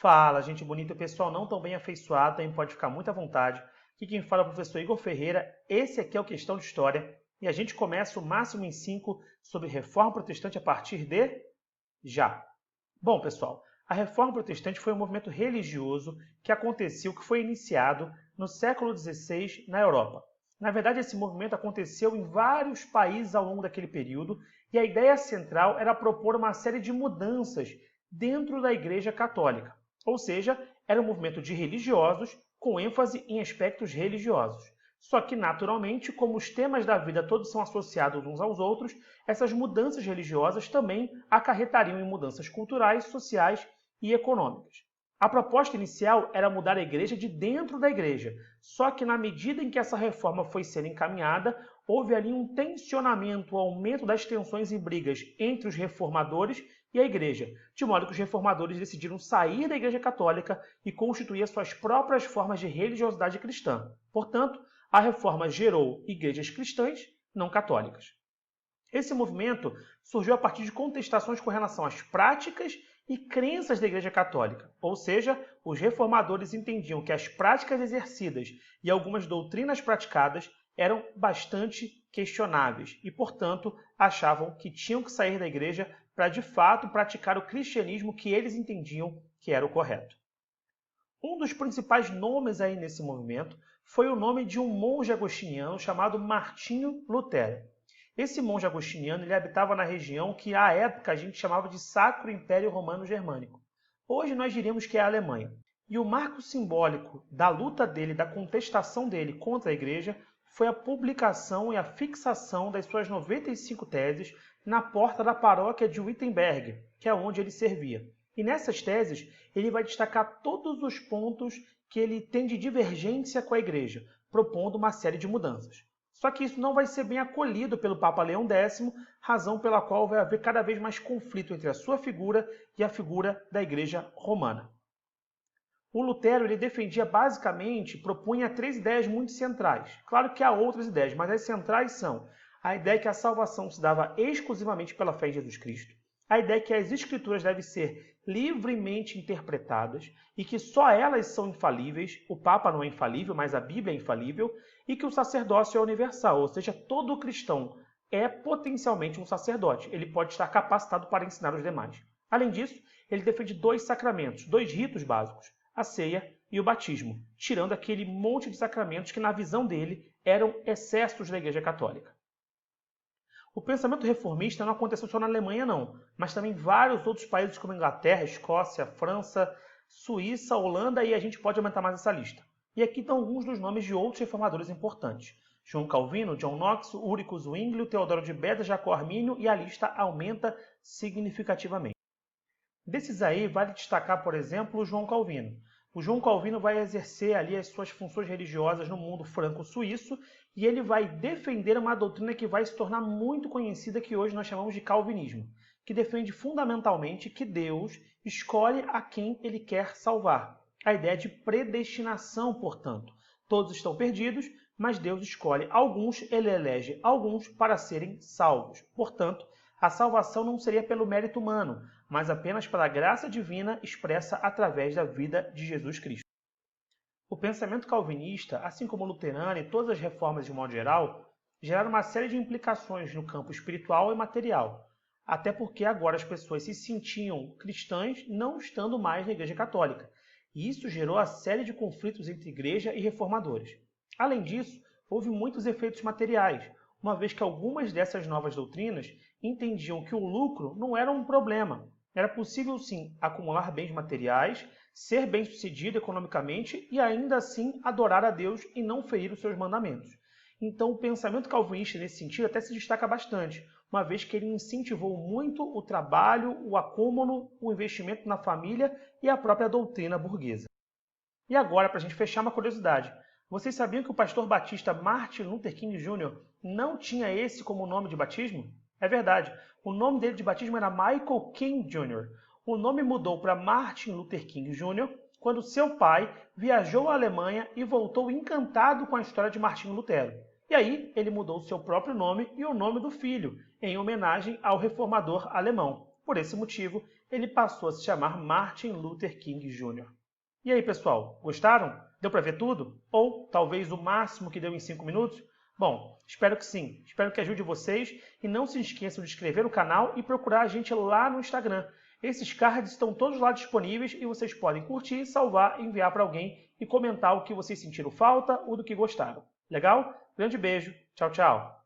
Fala, gente bonita, o pessoal não tão bem afeiçoado, também pode ficar muito à vontade. Aqui quem fala é o professor Igor Ferreira, esse aqui é o Questão de História, e a gente começa o Máximo em 5 sobre Reforma Protestante a partir de já. Bom, pessoal, a Reforma Protestante foi um movimento religioso que foi iniciado no século XVI na Europa. Na verdade, esse movimento aconteceu em vários países ao longo daquele período, e a ideia central era propor uma série de mudanças dentro da Igreja Católica. Ou seja, era um movimento de religiosos com ênfase em aspectos religiosos. Só que, naturalmente, como os temas da vida todos são associados uns aos outros, essas mudanças religiosas também acarretariam em mudanças culturais, sociais e econômicas. A proposta inicial era mudar a igreja de dentro da igreja, só que na medida em que essa reforma foi sendo encaminhada, houve ali um tensionamento, um aumento das tensões e brigas entre os reformadores e a igreja, de modo que os reformadores decidiram sair da Igreja Católica e constituir as suas próprias formas de religiosidade cristã. Portanto, a reforma gerou igrejas cristãs não católicas. Esse movimento surgiu a partir de contestações com relação às práticas e crenças da Igreja Católica, ou seja, os reformadores entendiam que as práticas exercidas e algumas doutrinas praticadas eram bastante questionáveis e, portanto, achavam que tinham que sair da igreja para, de fato, praticar o cristianismo que eles entendiam que era o correto. Um dos principais nomes aí nesse movimento foi o nome de um monge agostiniano chamado Martinho Lutero. Esse monge agostiniano ele habitava na região que, à época, a gente chamava de Sacro Império Romano Germânico. Hoje nós diríamos que é a Alemanha. E o marco simbólico da luta dele, da contestação dele contra a igreja, foi a publicação e a fixação das suas 95 teses na porta da paróquia de Wittenberg, que é onde ele servia. E nessas teses, ele vai destacar todos os pontos que ele tem de divergência com a igreja, propondo uma série de mudanças. Só que isso não vai ser bem acolhido pelo Papa Leão X, razão pela qual vai haver cada vez mais conflito entre a sua figura e a figura da Igreja Romana. O Lutero ele defendia basicamente, propunha 3 ideias muito centrais. Claro que há outras ideias, mas as centrais são a ideia que a salvação se dava exclusivamente pela fé em Jesus Cristo, a ideia que as Escrituras devem ser livremente interpretadas e que só elas são infalíveis, o Papa não é infalível, mas a Bíblia é infalível, e que o sacerdócio é universal, ou seja, todo cristão é potencialmente um sacerdote, ele pode estar capacitado para ensinar os demais. Além disso, ele defende 2 sacramentos, 2 ritos básicos, a ceia e o batismo, tirando aquele monte de sacramentos que, na visão dele, eram excessos da Igreja Católica. O pensamento reformista não aconteceu só na Alemanha, não, mas também em vários outros países como Inglaterra, Escócia, França, Suíça, Holanda, e a gente pode aumentar mais essa lista. E aqui estão alguns dos nomes de outros reformadores importantes. João Calvino, John Knox, Ulrico Zwingli, Teodoro de Beda, Jacó Armínio, e a lista aumenta significativamente. Desses aí, vale destacar, por exemplo, o João Calvino. O João Calvino vai exercer ali as suas funções religiosas no mundo franco-suíço e ele vai defender uma doutrina que vai se tornar muito conhecida, que hoje nós chamamos de calvinismo, que defende fundamentalmente que Deus escolhe a quem ele quer salvar. A ideia de predestinação, portanto. Todos estão perdidos, mas Deus escolhe alguns, ele elege alguns para serem salvos. Portanto, a salvação não seria pelo mérito humano, mas apenas pela graça divina expressa através da vida de Jesus Cristo. O pensamento calvinista, assim como o luterano e todas as reformas de modo geral, geraram uma série de implicações no campo espiritual e material, até porque agora as pessoas se sentiam cristãs não estando mais na Igreja Católica, e isso gerou a série de conflitos entre igreja e reformadores. Além disso, houve muitos efeitos materiais, uma vez que algumas dessas novas doutrinas entendiam que o lucro não era um problema. Era possível, sim, acumular bens materiais, ser bem-sucedido economicamente e ainda assim adorar a Deus e não ferir os seus mandamentos. Então, o pensamento calvinista nesse sentido até se destaca bastante, uma vez que ele incentivou muito o trabalho, o acúmulo, o investimento na família e a própria doutrina burguesa. E agora, para a gente fechar, uma curiosidade. Vocês sabiam que o pastor batista Martin Luther King Jr. não tinha esse como nome de batismo? É verdade, o nome dele de batismo era Michael King Jr. O nome mudou para Martin Luther King Jr. quando seu pai viajou à Alemanha e voltou encantado com a história de Martinho Lutero. E aí ele mudou seu próprio nome e o nome do filho, em homenagem ao reformador alemão. Por esse motivo, ele passou a se chamar Martin Luther King Jr. E aí, pessoal, gostaram? Deu para ver tudo? Ou talvez o máximo que deu em 5 minutos? Bom, espero que sim. Espero que ajude vocês e não se esqueçam de se inscrever no canal e procurar a gente lá no Instagram. Esses cards estão todos lá disponíveis e vocês podem curtir, salvar, enviar para alguém e comentar o que vocês sentiram falta ou do que gostaram. Legal? Grande beijo. Tchau, tchau.